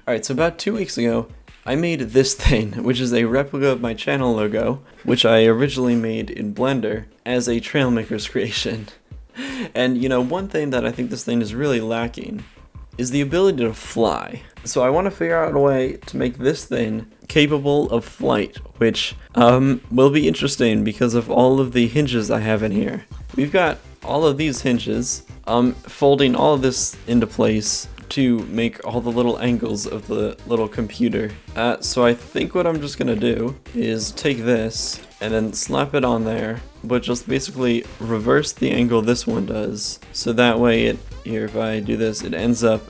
Alright, so about 2 weeks ago, I made this thing, which is a replica of my channel logo, which I originally made in Blender as a Trailmakers creation. And you know, one thing that I think this thing is really lacking is the ability to fly. So I want to figure out a way to make this thing capable of flight, which will be interesting because of all of the hinges I have in here. We've got all of these hinges, folding all of this into place to make all the little angles of the little computer. So I think what I'm just gonna do is take this and then slap it on there, but just basically reverse the angle this one does. So that way here, if I do this, it ends up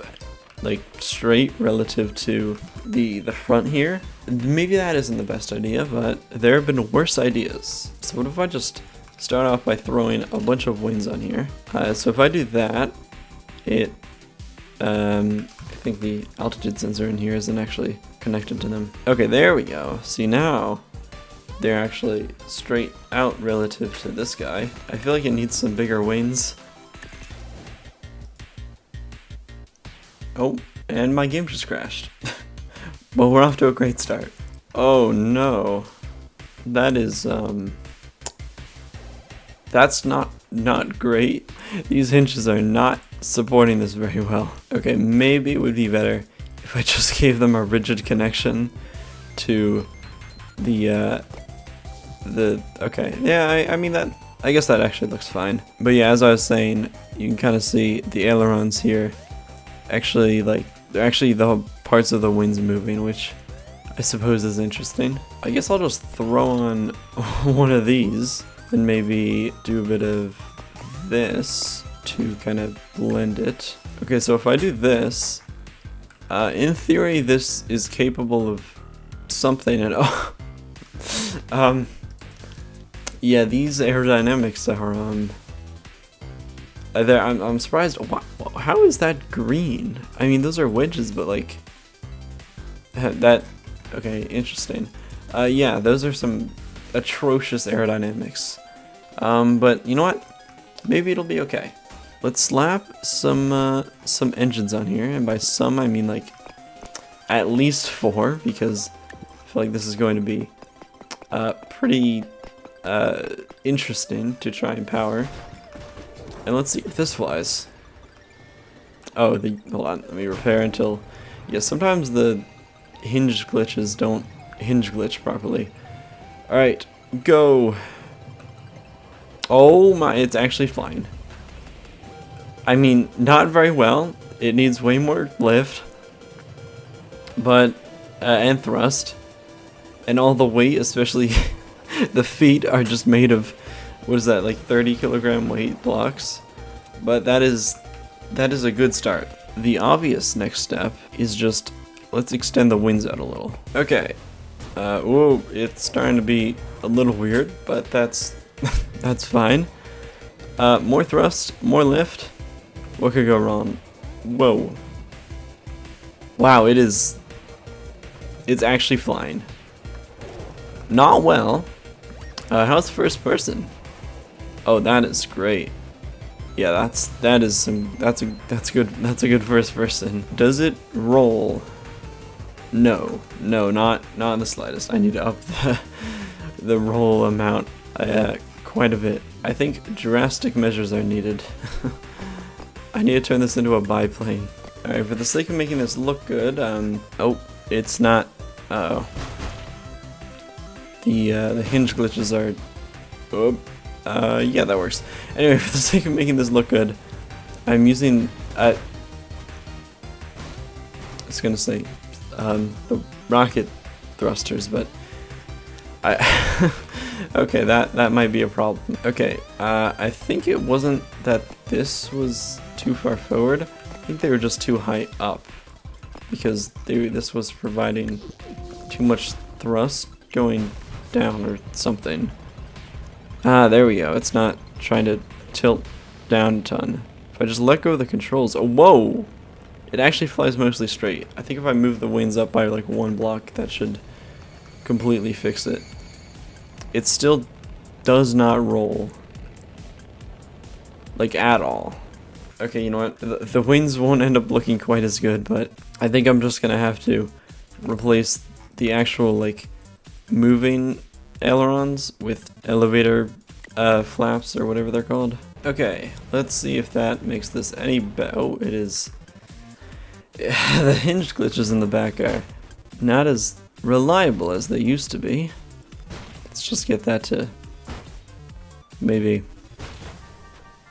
like straight relative to the front here. Maybe that isn't the best idea, but there have been worse ideas. So what if I just start off by throwing a bunch of wings on here? So if I do that, I think the altitude sensor in here isn't actually connected to them. Okay, there we go. See, now they're actually straight out relative to this guy. I feel like it needs some bigger wings. Oh, and my game just crashed. Well, we're off to a great start. Oh no. That is, that's not great. These hinges are not supporting this very well. Okay, maybe it would be better if I just gave them a rigid connection to the okay, yeah, I mean that, I guess that actually looks fine. But yeah, as I was saying, you can kind of see the ailerons here actually, like, they're actually the parts of the wings moving, which I suppose is interesting. I guess I'll just throw on one of these and maybe do a bit of this to kind of blend it. Okay, so if I do this, in theory this is capable of something at all. Yeah, these aerodynamics are I'm surprised. How is that green? I mean, those are wedges, but like that. Okay, interesting. Yeah, those are some atrocious aerodynamics. But you know what? Maybe it'll be okay. Let's slap some engines on here, and by some I mean like at least 4, because I feel like this is going to be pretty interesting to try and power. And let's see if this flies. Oh, hold on, let me repair until, yeah, sometimes the hinge glitches don't hinge glitch properly. Alright, go. Oh my, it's actually flying. I mean, not very well. It needs way more lift, but and thrust, and all the weight, especially the feet, are just made of, what is that, like 30 kilogram weight blocks. But that is a good start. The obvious next step is just, let's extend the wings out a little. Okay. Whoa, it's starting to be a little weird, but that's that's fine. More thrust, more lift. What could go wrong? Whoa. Wow, it's actually flying. Not well. How's first person? Oh, that is great. Yeah, that's a good first person. Does it roll? No, not in the slightest. I need to up the roll amount quite a bit. I think drastic measures are needed. I need to turn this into a biplane. Alright, for the sake of making this look good, oh, it's not. Uh-oh. The hinge glitches are. Oh, yeah, that works. Anyway, for the sake of making this look good, I'm using. I was gonna say the rocket thrusters, but okay, that might be a problem. Okay, I think it wasn't that this was too far forward. I think they were just too high up, because this was providing too much thrust going down or something. Ah, there we go. It's not trying to tilt down a ton. If I just let go of the controls, oh, whoa! It actually flies mostly straight. I think if I move the wings up by like 1 block, that should completely fix it. It still does not roll. Like, at all. Okay, you know what? The wings won't end up looking quite as good, but I think I'm just gonna have to replace the actual like moving ailerons with elevator flaps or whatever they're called. Okay, let's see if that makes this any better. Oh, it is. The hinge glitches in the back are not as reliable as they used to be. Let's just get that to maybe.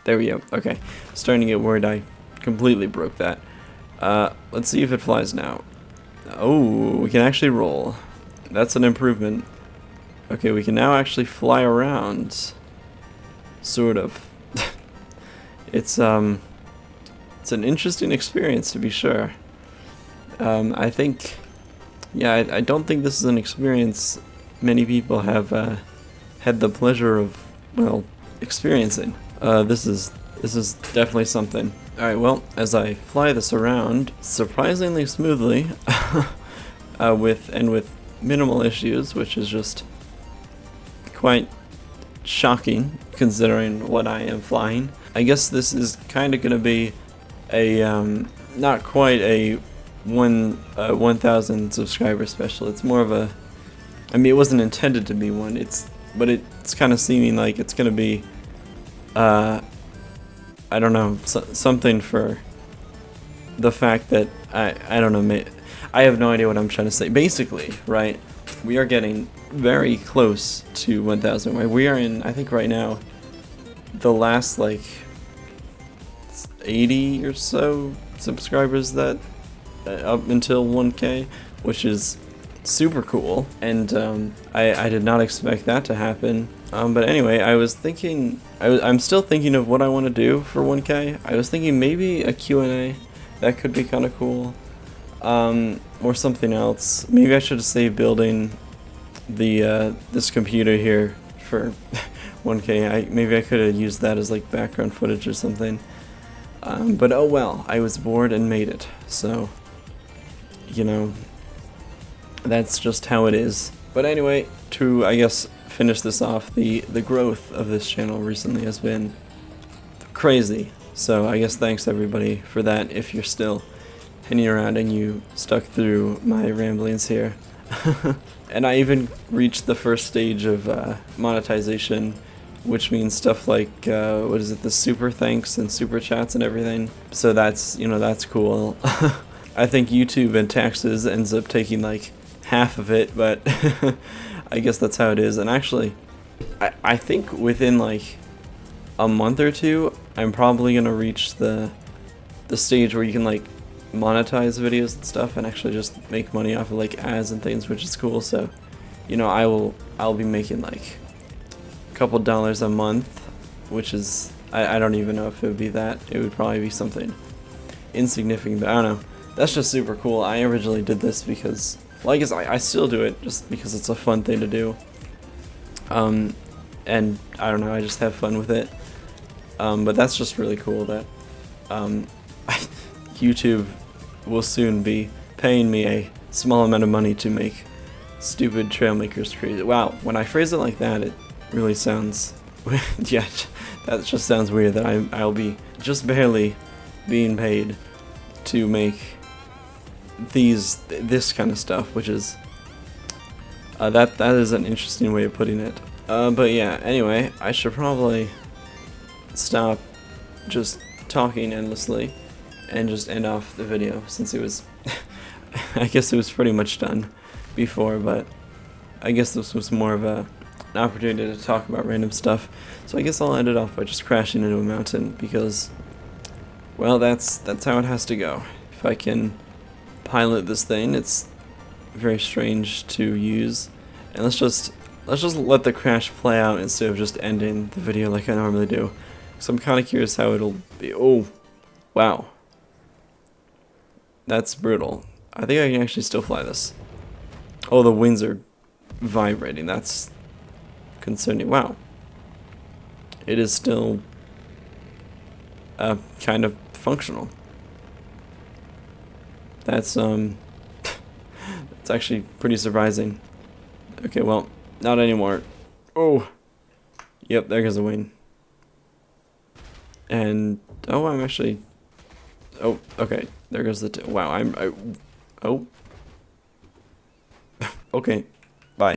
There we go. Okay, starting to get worried I completely broke that. Let's see if it flies now. Oh, we can actually roll. That's an improvement. Okay, we can now actually fly around. Sort of. It's an interesting experience, to be sure. I think, yeah, I don't think this is an experience many people have had the pleasure of, well, experiencing. This is definitely something. All right, well, as I fly this around surprisingly smoothly, with minimal issues, which is just quite shocking considering what I am flying. I guess this is kind of gonna be a not quite a 1,000 subscriber special. It's more of a, I mean, it wasn't intended to be one. But it's kind of seeming like it's gonna be, I don't know, something for the fact that I don't know. I have no idea what I'm trying to say. Basically, right? We are getting very close to 1,000. Right? We are in, I think, right now, the last like 80 or so subscribers that up until 1K, which is super cool, and I did not expect that to happen. But anyway, I was thinking, I'm still thinking of what I want to do for 1K. I was thinking maybe a Q&A, that could be kind of cool, or something else. Maybe I should say building the this computer here for 1K. Maybe I could have used that as like background footage or something. But oh well, I was bored and made it, so, you know, that's just how it is. But anyway, to, I guess, finish this off, the growth of this channel recently has been crazy. So I guess thanks everybody for that, if you're still hanging around and you stuck through my ramblings here. And I even reached the first stage of monetization, which means stuff like, what is it, the super thanks and super chats and everything. So that's, you know, that's cool. I think YouTube and taxes ends up taking like half of it, but I guess that's how it is. And actually, I think within like a month or two, I'm probably gonna reach the stage where you can like monetize videos and stuff and actually just make money off of like ads and things, which is cool. So, you know, I'll be making like couple dollars a month, which is, I don't even know if it would be that. It would probably be something insignificant, but I don't know. That's just super cool. I originally did this because, well, I guess I still do it just because it's a fun thing to do. And I don't know, I just have fun with it. But that's just really cool that YouTube will soon be paying me a small amount of money to make stupid Trailmakers crazy. Wow, when I phrase it like that, it really sounds, yeah, that just sounds weird that I'll be just barely being paid to make this kind of stuff, which is, that is an interesting way of putting it. But yeah, anyway, I should probably stop just talking endlessly and just end off the video, since it was, I guess it was pretty much done before, but I guess this was more of an opportunity to talk about random stuff. So I guess I'll end it off by just crashing into a mountain, because, well, that's how it has to go. If I can pilot this thing, it's very strange to use. And let's just let the crash play out instead of just ending the video like I normally do. So I'm kind of curious how it'll be. Oh, wow. That's brutal. I think I can actually still fly this. Oh, the wings are vibrating. That's concerning. Wow. It is still kind of functional. That's it's actually pretty surprising. Okay, well, not anymore. Oh, yep, there goes the wing. And oh, I'm actually, oh, okay, There goes the... wow, oh. Okay.